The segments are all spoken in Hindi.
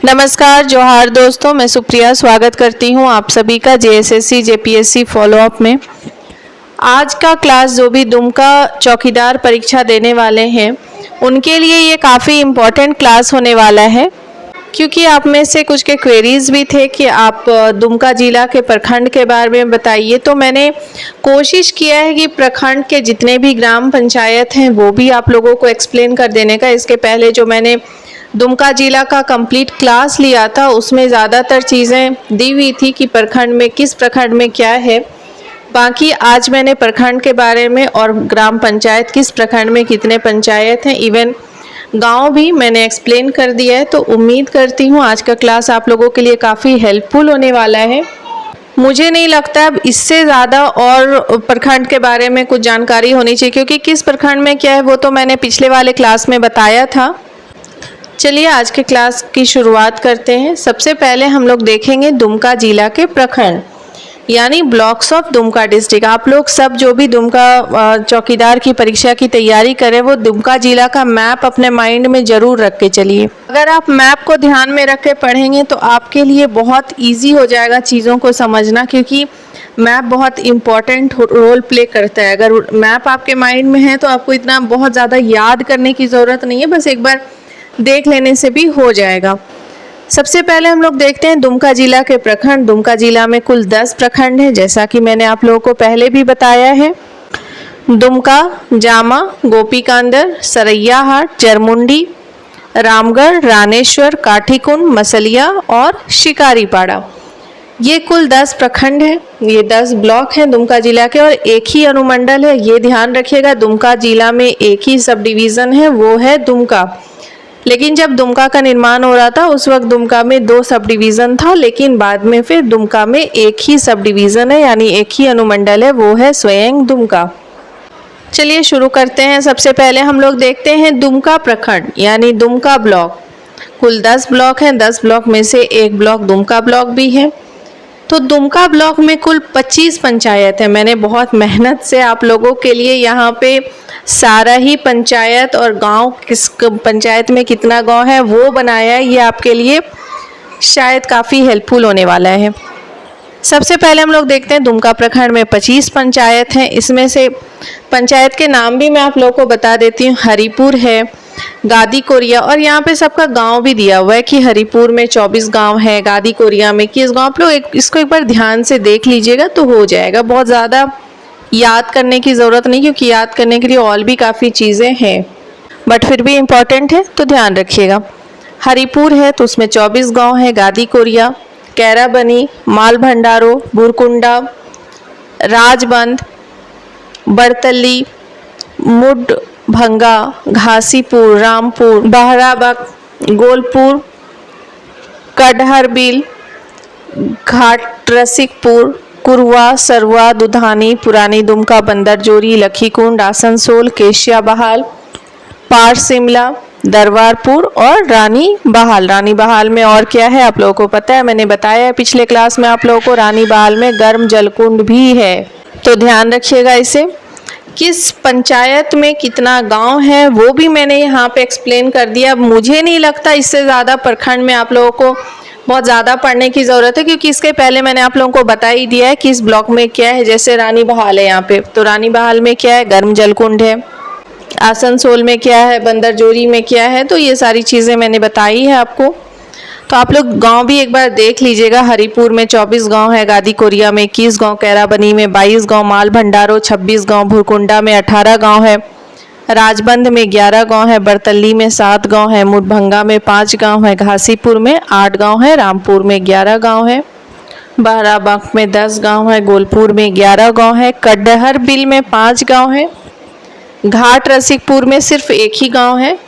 नमस्कार जोहार दोस्तों, मैं सुप्रिया स्वागत करती हूं आप सभी का जेएसएससी जेपीएससी फॉलोअप में। आज का क्लास जो भी दुमका चौकीदार परीक्षा देने वाले हैं उनके लिए ये काफ़ी इम्पोर्टेंट क्लास होने वाला है, क्योंकि आप में से कुछ के क्वेरीज भी थे कि आप दुमका जिला के प्रखंड के बारे में बताइए। तो मैंने कोशिश किया है कि प्रखंड के जितने भी ग्राम पंचायत हैं वो भी आप लोगों को एक्सप्लेन कर देने का। इसके पहले जो मैंने दुमका जिला का कंप्लीट क्लास लिया था उसमें ज़्यादातर चीज़ें दी हुई थी कि प्रखंड में किस प्रखंड में क्या है। बाकी आज मैंने प्रखंड के बारे में और ग्राम पंचायत किस प्रखंड में कितने पंचायत हैं, इवन गांव भी मैंने एक्सप्लेन कर दिया है। तो उम्मीद करती हूँ आज का क्लास आप लोगों के लिए काफ़ी हेल्पफुल होने वाला है। मुझे नहीं लगता अब इससे ज़्यादा और प्रखंड के बारे में कुछ जानकारी होनी चाहिए, क्योंकि किस प्रखंड में क्या है वो तो मैंने पिछले वाले क्लास में बताया था। चलिए आज के क्लास की शुरुआत करते हैं। सबसे पहले हम लोग देखेंगे दुमका जिला के प्रखंड यानी ब्लॉक्स ऑफ दुमका डिस्ट्रिक्ट। आप लोग सब जो भी दुमका चौकीदार की परीक्षा की तैयारी करें वो दुमका जिला का मैप अपने माइंड में ज़रूर रख के चलिए। अगर आप मैप को ध्यान में रख के पढ़ेंगे तो आपके लिए बहुत ईजी हो जाएगा चीज़ों को समझना, क्योंकि मैप बहुत इम्पॉर्टेंट रोल प्ले करता है। अगर मैप आपके माइंड में है तो आपको इतना बहुत ज़्यादा याद करने की ज़रूरत नहीं है, बस एक बार देख लेने से भी हो जाएगा। सबसे पहले हम लोग देखते हैं दुमका जिला के प्रखंड। दुमका जिला में कुल 10 प्रखंड हैं, जैसा कि मैंने आप लोगों को पहले भी बताया है। दुमका, जामा, गोपीकांदर, सरैयाहाट, जरमुंडी, रामगढ़, रानेश्वर, काठीकुंड, मसलिया और शिकारीपाड़ा, ये कुल 10 प्रखंड हैं। ये 10 ब्लॉक हैं दुमका जिला के और एक ही अनुमंडल है। ये ध्यान रखिएगा, दुमका जिला में एक ही सब डिवीज़न है, वो है दुमका। लेकिन जब दुमका का निर्माण हो रहा था उस वक्त दुमका में 2 सब डिवीज़न था, लेकिन बाद में फिर दुमका में एक ही सब डिवीज़न है, यानी एक ही अनुमंडल है, वो है स्वयं दुमका। चलिए शुरू करते हैं। सबसे पहले हम लोग देखते हैं दुमका प्रखंड यानी दुमका ब्लॉक। कुल 10 ब्लॉक हैं, 10 ब्लॉक में से एक ब्लॉक दुमका ब्लॉक भी है। तो दुमका ब्लॉक में कुल 25 पंचायत है। मैंने बहुत मेहनत से आप लोगों के लिए यहाँ पे सारा ही पंचायत और गांव, किस पंचायत में कितना गांव है वो बनाया है। ये आपके लिए शायद काफ़ी हेल्पफुल होने वाला है। सबसे पहले हम लोग देखते हैं दुमका प्रखंड में 25 पंचायत हैं। इसमें से पंचायत के नाम भी मैं आप लोगों को बता देती हूँ। हरिपुर है, गादी कोरिया, और यहाँ पे सबका गांव भी दिया हुआ है कि हरिपुर में 24 गांव है, गादी कोरिया में 21 गांव। आप लोग इसको एक बार ध्यान से देख लीजिएगा तो हो जाएगा। बहुत ज़्यादा याद करने की ज़रूरत नहीं, क्योंकि याद करने के लिए और भी काफ़ी चीज़ें हैं, बट फिर भी इम्पॉर्टेंट है तो ध्यान रखिएगा। हरिपुर है तो उसमें 24 गांव है। गादी कोरिया, कैराबनी, माल भंडारो, बुरकुंडा, राजबंद, बड़तली, मुड भंगा, घासीपुर, रामपुर, बहराबक, गोलपुर, कटहरबिल, घाट रसिकपुर, कुरवा, सरवा, दुधानी, पुरानी दुमका, बंदरजोरी, लखीकुंड, आसनसोल, केशिया बहाल, पार शिमला, दरबारपुर और रानी बहाल। रानी बहाल में और क्या है आप लोगों को पता है, मैंने बताया है पिछले क्लास में आप लोगों को। रानी बहाल में गर्म जलकुंड भी है, तो ध्यान रखिएगा इसे। किस पंचायत में कितना गांव है वो भी मैंने यहाँ पे एक्सप्लेन कर दिया। मुझे नहीं लगता इससे ज़्यादा प्रखंड में आप लोगों को बहुत ज़्यादा पढ़ने की ज़रूरत है, क्योंकि इसके पहले मैंने आप लोगों को बता ही दिया है कि इस ब्लॉक में क्या है। जैसे रानी बहाल है यहाँ पे, तो रानी बहाल में क्या है, गर्म जलकुंड है। आसनसोल में क्या है, बंदरजोरी में क्या है, तो ये सारी चीज़ें मैंने बताई है आपको। तो आप लोग गांव भी एक बार देख लीजिएगा। हरिपुर में 24 गांव है, गादी कोरिया में 21 गांव, कैराबनी में 22 गांव, माल भंडारो 26 गांव, भुरकुंडा में 18 गांव है, राजबंद में 11 गांव है, बड़तली में 7 गांव है, मुडभंगा में 5 गांव है, घासीपुर में 8 गांव है, रामपुर में 11 गांव है, बहराबक में 10 गांव है, गोलपुर में 11 गांव है, कटहरबिल में 5 गांव है, घाट रसिकपुर में सिर्फ एक ही गाँव है,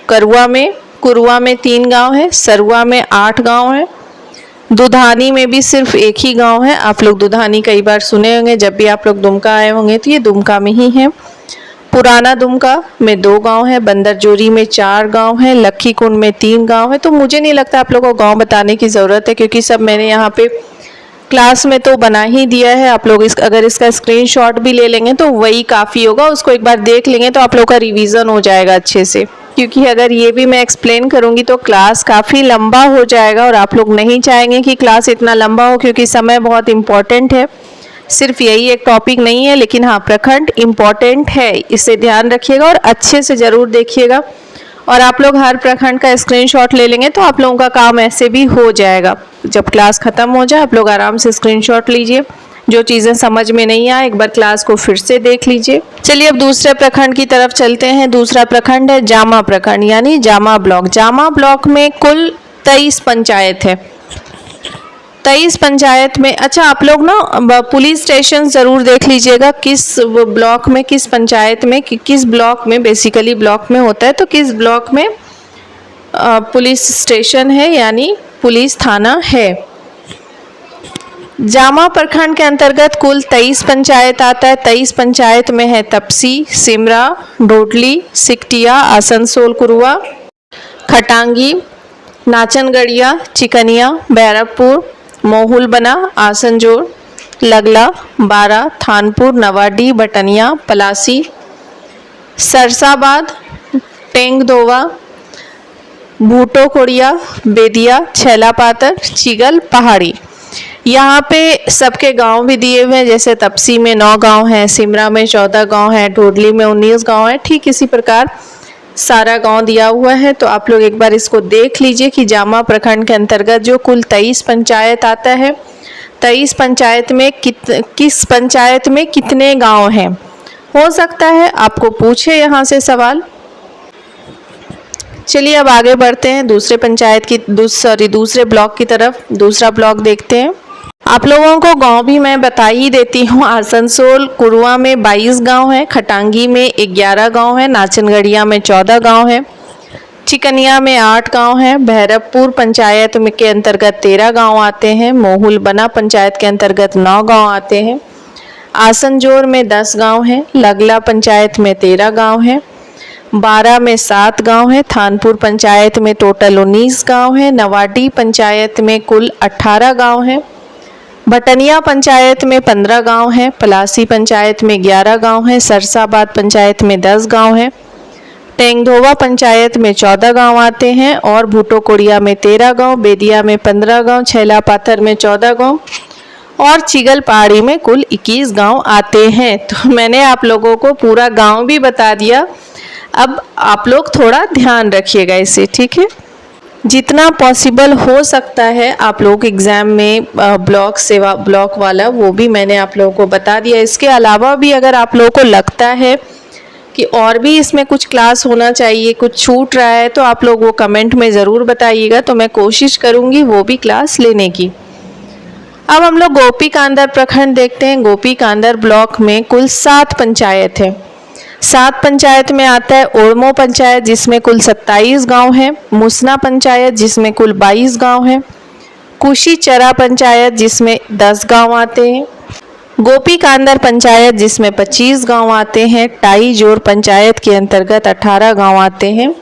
कुरवा में 3 गांव है, सरवा में 8 गांव है, दुधानी में भी सिर्फ एक ही गांव है। आप लोग दुधानी कई बार सुने होंगे, जब भी आप लोग दुमका आए होंगे तो ये दुमका में ही है। पुराना दुमका में 2 गांव है, बंदरजोरी में 4 गांव है, लखीकुंड में 3 गांव है। तो मुझे नहीं लगता आप लोगों को गांव बताने की ज़रूरत है, क्योंकि सब मैंने यहाँ पे क्लास में तो बना ही दिया है। आप लोग अगर इसका स्क्रीनशॉट भी ले लेंगे तो वही काफ़ी होगा, उसको एक बार देख लेंगे तो आप लोग का रिवीजन हो जाएगा अच्छे से। क्योंकि अगर ये भी मैं एक्सप्लेन करूँगी तो क्लास काफ़ी लंबा हो जाएगा और आप लोग नहीं चाहेंगे कि क्लास इतना लंबा हो, क्योंकि समय बहुत इम्पॉर्टेंट है। सिर्फ यही एक टॉपिक नहीं है, लेकिन हाँ प्रखंड इम्पॉर्टेंट है, इसे ध्यान रखिएगा और अच्छे से ज़रूर देखिएगा। और आप लोग हर प्रखंड का स्क्रीनशॉट ले लेंगे तो आप लोगों का काम ऐसे भी हो जाएगा। जब क्लास ख़त्म हो जाए आप लोग आराम से स्क्रीनशॉट लीजिए, जो चीज़ें समझ में नहीं आए एक बार क्लास को फिर से देख लीजिए। चलिए अब दूसरे प्रखंड की तरफ चलते हैं। दूसरा प्रखंड है जामा प्रखंड यानी जामा ब्लॉक। जामा ब्लॉक में कुल 23 पंचायत है। 23 पंचायत में, अच्छा आप लोग ना पुलिस स्टेशन ज़रूर देख लीजिएगा, किस ब्लॉक में, किस पंचायत में, किस ब्लॉक में, बेसिकली ब्लॉक में होता है तो किस ब्लॉक में पुलिस स्टेशन है यानी पुलिस थाना है। जामा प्रखंड के अंतर्गत कुल 23 पंचायत आता है। 23 पंचायत में है तपसी, सिमरा, डोडली, सिकटिया, आसनसोल कुरुआ, खटांगी, नाचनगढ़िया, चिकनिया, बैरकपुर, मोहुल बना, आसनजोर, लगला, बारा, थानपुर, नवाडी, बटनिया, पलासी, सरसाबाद, टेंगधोवा, भूटो कोड़िया, बेदिया, छैलापातर, चिगल, पहाड़ी। यहाँ पे सबके गांव भी दिए हुए हैं, जैसे तपसी में 9 गांव हैं, सिमरा में 14 गांव हैं, ढोडली में 19 गांव हैं। ठीक इसी प्रकार सारा गांव दिया हुआ है। तो आप लोग एक बार इसको देख लीजिए कि जामा प्रखंड के अंतर्गत जो कुल 23 पंचायत आता है, 23 पंचायत में किस पंचायत में कितने गांव हैं। हो सकता है आपको पूछे यहाँ से सवाल। चलिए अब आगे बढ़ते हैं दूसरे पंचायत की दूसरे ब्लॉक की तरफ। दूसरा ब्लॉक देखते हैं। आप लोगों को गांव भी मैं बता ही देती हूँ। आसनसोल कुरुआ में 22 गांव है, खटांगी में 11 गांव है, नाचनगढ़िया में 14 गांव है, चिकनिया में 8 गांव है, भैरवपुर पंचायत में के अंतर्गत 13 गांव आते हैं, मोहुल बना पंचायत के अंतर्गत 9 गांव आते हैं, आसनजोर में 10 गांव है, लगला पंचायत में 13 गांव है, बारा में 7 गांव है, थानपुर पंचायत में टोटल 19 गांव है, नवाडी पंचायत में कुल 18 गांव है, भटनिया पंचायत में 15 गांव है, पलासी पंचायत में 11 गांव है, सरसाबाद पंचायत में 10 गांव है, टेंगधोवा पंचायत में 14 गांव आते हैं और भूटो कोड़िया में 13 गांव, बेदिया में 15 गांव, छैलापाथर में 14 गांव और चिगल पहाड़ी में कुल 21 गांव आते हैं। तो मैंने आप लोगों को पूरा गांव भी बता दिया। अब आप लोग थोड़ा ध्यान रखिएगा इसे, ठीक है। जितना पॉसिबल हो सकता है आप लोग एग्ज़ाम में ब्लॉक सेवा ब्लॉक वाला वो भी मैंने आप लोगों को बता दिया। इसके अलावा भी अगर आप लोगों को लगता है कि और भी इसमें कुछ क्लास होना चाहिए, कुछ छूट रहा है, तो आप लोग वो कमेंट में ज़रूर बताइएगा, तो मैं कोशिश करूँगी वो भी क्लास लेने की। अब हम लोग गोपी कांदर प्रखंड देखते हैं। गोपी कांदर ब्लॉक में कुल 7 पंचायत है। 7 पंचायत में आता है ओड़मो पंचायत जिसमें कुल 27 गांव है, मुसना पंचायत जिसमें कुल 22 गांव है, कुशी चरा पंचायत जिसमें 10 गांव आते हैं, गोपी कांदर पंचायत जिसमें 25 गांव आते हैं, टाई जोर पंचायत के अंतर्गत 18 गांव आते हैं,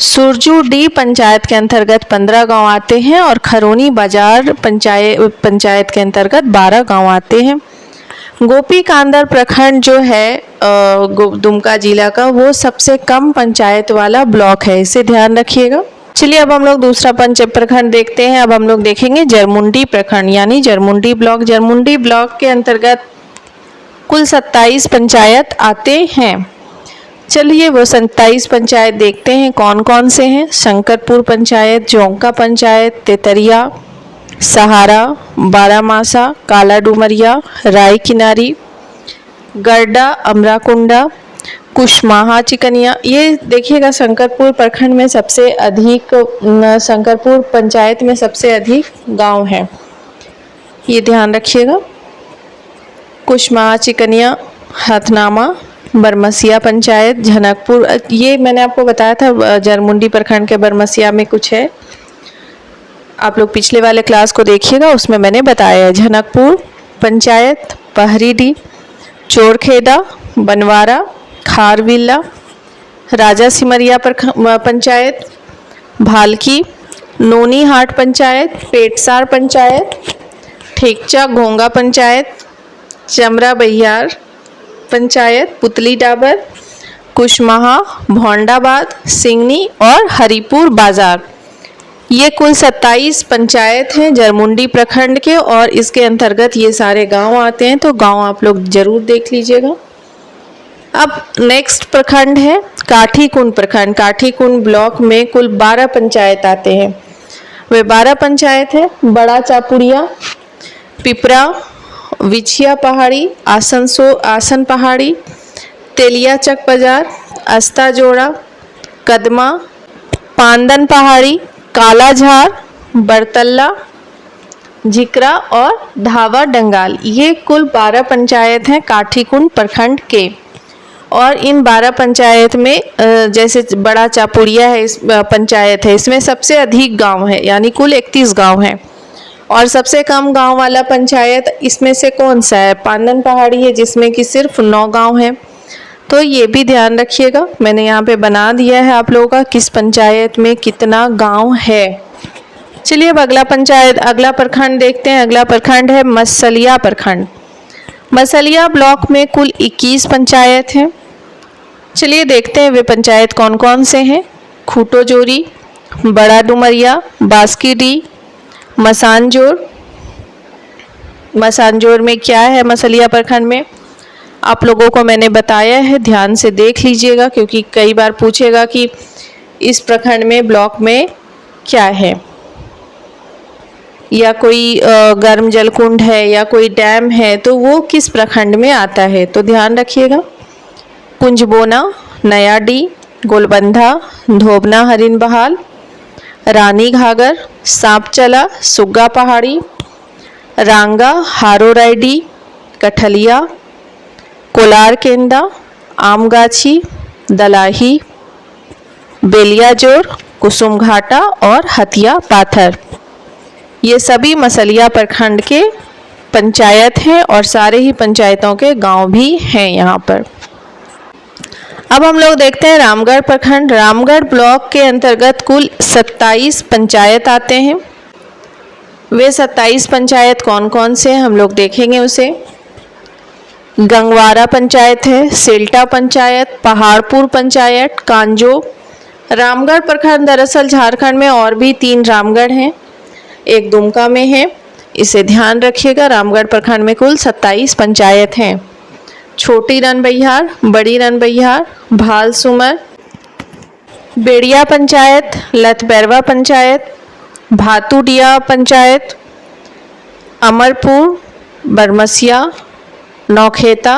सुरजू डी पंचायत के अंतर्गत 15 गांव आते हैं और खरोनी बाजार पंचायत के अंतर्गत 12 गांव आते हैं। गोपी कांदर प्रखंड जो है दुमका जिला का, वो सबसे कम पंचायत वाला ब्लॉक है, इसे ध्यान रखिएगा। चलिए अब हम लोग दूसरा प्रखंड देखते हैं। अब हम लोग देखेंगे जरमुंडी प्रखंड यानी जरमुंडी ब्लॉक। जरमुंडी ब्लॉक के अंतर्गत कुल 27 पंचायत आते हैं। चलिए वो 27 पंचायत देखते हैं कौन कौन से हैं। शंकरपुर पंचायत, जोंका पंचायत, तेतरिया, सहारा, बारामासा, काला डुमरिया, राय किनारी, गरडा, अमराकुंडा, कुशमाहा, चिकनिया। ये देखिएगा शंकरपुर प्रखंड में सबसे अधिक, शंकरपुर पंचायत में सबसे अधिक गांव हैं, ये ध्यान रखिएगा। कुशमाहा, चिकनिया, हथनामा, बरमसिया पंचायत, झनकपुर, ये मैंने आपको बताया था जरमुंडी प्रखंड के बरमसिया में कुछ है, आप लोग पिछले वाले क्लास को देखिएगा, उसमें मैंने बताया है। झनकपुर पंचायत, पहरीडी, चोरखेदा, बनवारा, खारविल्ला, राजा सिमरिया पंचायत, भालकी, नोनीहाट पंचायत, पेटसार पंचायत, ठेकचा घोंगा पंचायत, चमरा बहियार पंचायत, पुतली डाबर, कुशमाहा, भौंडाबाद, सिंगनी और हरिपुर बाजार। ये कुल 27 पंचायत हैं जरमुंडी प्रखंड के और इसके अंतर्गत ये सारे गांव आते हैं, तो गांव आप लोग जरूर देख लीजिएगा। अब नेक्स्ट प्रखंड है काठीकुंड प्रखंड। काठीकुंड ब्लॉक में कुल 12 पंचायत आते हैं। वे 12 पंचायत है बड़ा चापुड़िया, पिपरा, विछिया पहाड़ी, आसन पहाड़ी, तेलिया चक बाजार, अस्ता जोड़ा, कदमा, पांदन पहाड़ी, कालाझार, बरतल्ला, झिकरा और धावा डंगाल। ये कुल 12 पंचायत हैं काठीकुंड प्रखंड के। और इन 12 पंचायत में जैसे बड़ा चापुड़िया है इस पंचायत है, इसमें सबसे अधिक गांव है, यानी कुल 31 गांव हैं। और सबसे कम गांव वाला पंचायत इसमें से कौन सा है? पांदन पहाड़ी है, जिसमें कि सिर्फ 9 गांव हैं। तो ये भी ध्यान रखिएगा, मैंने यहाँ पे बना दिया है आप लोगों का किस पंचायत में कितना गांव है। चलिए अब अगला प्रखंड देखते हैं। अगला प्रखंड है मसलिया प्रखंड। मसलिया ब्लॉक में कुल 21 पंचायत हैं। चलिए देखते हैं वे पंचायत कौन कौन से हैं। खूटोजोरी, बड़ा डुमरिया, बास्कीडी, मसानजोर। मसानजोर में क्या है मसलिया प्रखंड में, आप लोगों को मैंने बताया है, ध्यान से देख लीजिएगा, क्योंकि कई बार पूछेगा कि इस प्रखंड में ब्लॉक में क्या है, या कोई गर्म जल कुंड है या कोई डैम है, तो वो किस प्रखंड में आता है, तो ध्यान रखिएगा। कुंजबोना, नयाडी, गोलबंधा, धोबना हरिन बहाल, रानी घागर, सांपचला, सुग्गा पहाड़ी, रांगा, हारोराइडी, कठलिया, कोलार केंदा, आमगाछी, दलाही, बेलियाजोर, कुसुम घाटा और हथिया पाथर। ये सभी मसलिया प्रखंड के पंचायत हैं और सारे ही पंचायतों के गांव भी हैं यहाँ पर। अब हम लोग देखते हैं रामगढ़ प्रखंड। रामगढ़ ब्लॉक के अंतर्गत कुल 27 पंचायत आते हैं। वे 27 पंचायत कौन कौन से हैं हम लोग देखेंगे उसे। गंगवारा पंचायत है, सेल्टा पंचायत, पहाड़पुर पंचायत, कांजो। रामगढ़ प्रखंड दरअसल झारखंड में और भी 3 रामगढ़ हैं, एक दुमका में है, इसे ध्यान रखिएगा। रामगढ़ प्रखंड में कुल 27 पंचायत हैं। छोटी रनबैहार, बड़ी रनबैहार, भालसुमर, बेड़िया पंचायत, लतबैरवा पंचायत, भातुडिया पंचायत, अमरपुर, बरमसिया, नौखेता,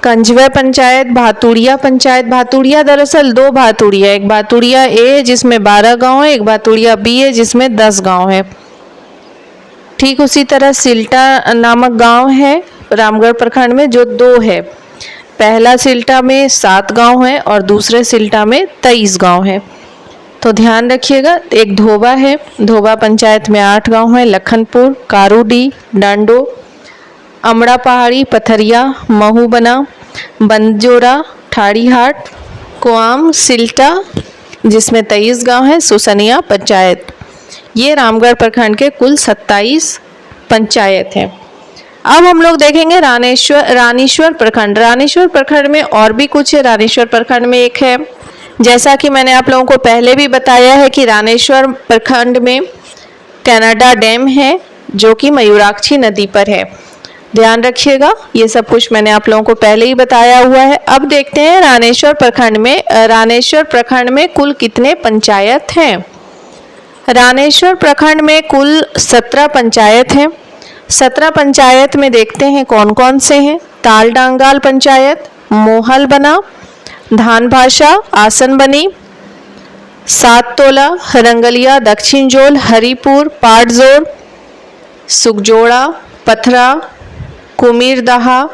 कंजवे पंचायत, भातुड़िया पंचायत। भातुड़िया दरअसल 2 भातुड़िया, एक भातुड़िया ए जिसमें 12 गांव है, एक भातुड़िया बी है जिसमें 10 गांव है। ठीक उसी तरह सिल्टा नामक गांव है रामगढ़ प्रखंड में जो 2 है। पहला सिल्टा में 7 गांव है और दूसरे सिल्टा में 23 गांव है, तो ध्यान रखिएगा। एक धोबा है, धोबा पंचायत में 8 गांव है। लखनपुर, कारूडी, डांडो, अमड़ा पहाड़ी, पथरिया, महूबना, बंजोरा, ठाड़ीहाट, कोआम, सिल्टा जिसमें 23 गांव है, सुसनिया पंचायत। ये रामगढ़ प्रखंड के कुल 27 पंचायत हैं। अब हम लोग देखेंगे रानीश्वर प्रखंड। रानीश्वर प्रखंड में और भी कुछ है। रानीश्वर प्रखंड में एक है, जैसा कि मैंने आप लोगों को पहले भी बताया है कि रानीश्वर प्रखंड में कनाडा डैम है जो कि मयूराक्षी नदी पर है। ध्यान रखिएगा, ये सब कुछ मैंने आप लोगों को पहले ही बताया हुआ है। अब देखते हैं रानीश्वर प्रखंड में कुल कितने पंचायत हैं। रानीश्वर प्रखंड में कुल 17 पंचायत हैं। 17 पंचायत में देखते हैं कौन कौन से हैं। तालडांगाल पंचायत, मोहल बना, धानभाषा, आसन बनी, 7 तोला, रंगलिया, दक्षिण जोल, हरिपुर, पाटजोर, सुगजोड़ा, पथरा, कुमीरदहा,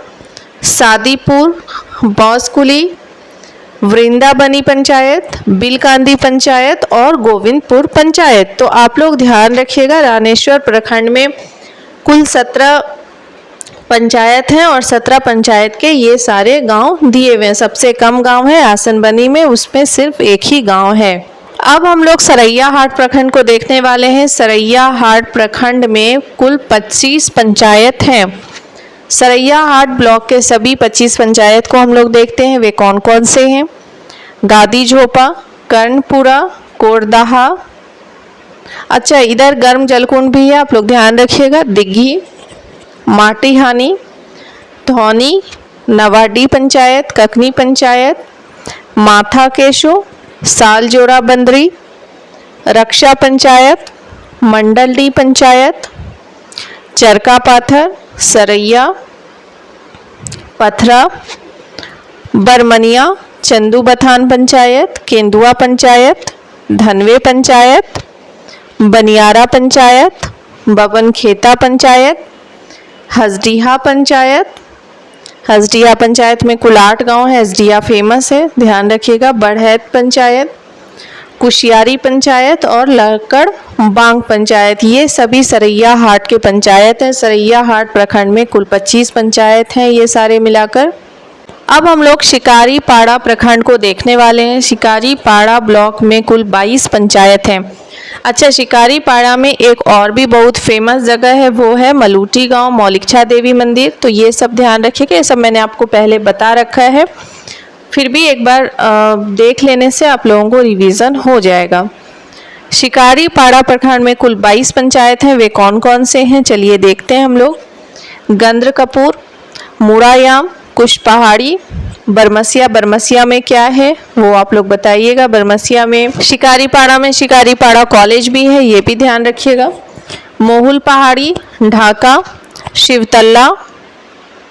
सादीपुर, बौसकुली, वृंदाबनी पंचायत, बिलकांदी पंचायत और गोविंदपुर पंचायत। तो आप लोग ध्यान रखिएगा, रानीश्वर प्रखंड में कुल 17 पंचायत हैं और 17 पंचायत के ये सारे गांव दिए हुए हैं। सबसे कम गांव है आसनबनी में, उसमें सिर्फ एक ही गांव है। अब हम लोग सरैयाहाट प्रखंड को देखने वाले हैं। सरैयाहाट प्रखंड में कुल 25 पंचायत हैं। सरैया हाट ब्लॉक के सभी 25 पंचायत को हम लोग देखते हैं, वे कौन कौन से हैं। गादी झोपा, कर्णपुरा, कोरदाहा। अच्छा, इधर गर्म जलकुंड भी है, आप लोग ध्यान रखिएगा। दिग्घी, माटीहानी, धौनी, नवाडी पंचायत, ककनी पंचायत, माथा केशो, सालजोड़ा बंदरी, रक्षा पंचायत, मंडलडी पंचायत, चरका पाथर, सरैया, पथरा, बरमनिया, चंदू बथान पंचायत, केंदुआ पंचायत, धनवे पंचायत, बनियारा पंचायत, बबन खेता पंचायत, हसडीहा पंचायत। हसडीहा पंचायत में कुल 8 गाँव है, हसडीहा फेमस है, ध्यान रखिएगा। बढ़ैत पंचायत, कुशियारी पंचायत और लकड़ बांग पंचायत, ये सभी सरैया हाट के पंचायत हैं। सरैया हाट प्रखंड में कुल 25 पंचायत हैं, ये सारे मिलाकर। अब हम लोग शिकारी पाड़ा प्रखंड को देखने वाले हैं। शिकारी पाड़ा ब्लॉक में कुल 22 पंचायत हैं। अच्छा, शिकारी पाड़ा में एक और भी बहुत फेमस जगह है, वो है मलूटी गांव, मौलिक्षा देवी मंदिर। तो ये सब ध्यान रखिएगा, ये सब मैंने आपको पहले बता रखा है, फिर भी एक बार देख लेने से आप लोगों को रिवीजन हो जाएगा। शिकारी पाड़ा प्रखंड में कुल 22 पंचायत हैं, वे कौन कौन से हैं चलिए देखते हैं हम लोग। गंद्र कपूर, मुड़ायाम, कुश पहाड़ी, बरमसिया। बरमसिया में क्या है वो आप लोग बताइएगा। बरमसिया में शिकारी पाड़ा कॉलेज भी है, ये भी ध्यान रखिएगा। मोहुल पहाड़ी, ढाका, शिवतल्ला,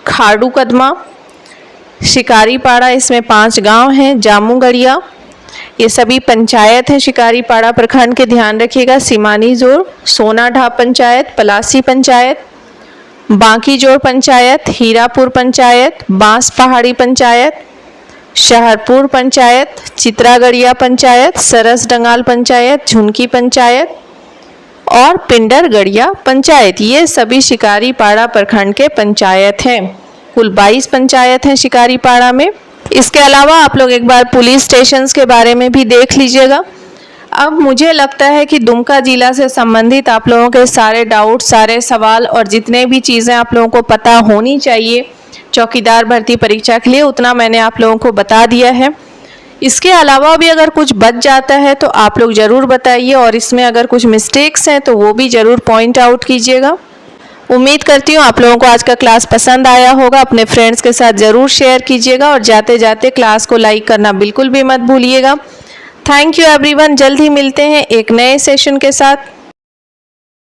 खाड़ू कदमा, शिकारी पाड़ा, इसमें 5 गांव हैं। जामुगढ़िया, ये सभी पंचायत हैं शिकारी पाड़ा प्रखंड के, ध्यान रखिएगा। सिमानी जोर, सोनाढा पंचायत, पलासी पंचायत, बांकी जोड़ पंचायत, हीरापुर पंचायत, बांस पहाड़ी पंचायत, शहरपुर पंचायत, चित्रागढ़िया पंचायत, सरस डंगाल पंचायत, झुनकी पंचायत और पिंडरगढ़िया पंचायत, ये सभी शिकारी पाड़ा प्रखंड के पंचायत हैं। कुल 22 पंचायत हैं शिकारी पाड़ा में। इसके अलावा आप लोग एक बार पुलिस स्टेशंस के बारे में भी देख लीजिएगा। अब मुझे लगता है कि दुमका जिला से संबंधित आप लोगों के सारे डाउट, सारे सवाल और जितने भी चीज़ें आप लोगों को पता होनी चाहिए चौकीदार भर्ती परीक्षा के लिए, उतना मैंने आप लोगों को बता दिया है। इसके अलावा भी अगर कुछ बच जाता है तो आप लोग ज़रूर बताइए, और इसमें अगर कुछ मिस्टेक्स हैं तो वो भी ज़रूर पॉइंट आउट कीजिएगा। उम्मीद करती हूँ आप लोगों को आज का क्लास पसंद आया होगा। अपने फ्रेंड्स के साथ ज़रूर शेयर कीजिएगा और जाते जाते क्लास को लाइक करना बिल्कुल भी मत भूलिएगा। थैंक यू एवरीवन, जल्द ही मिलते हैं एक नए सेशन के साथ।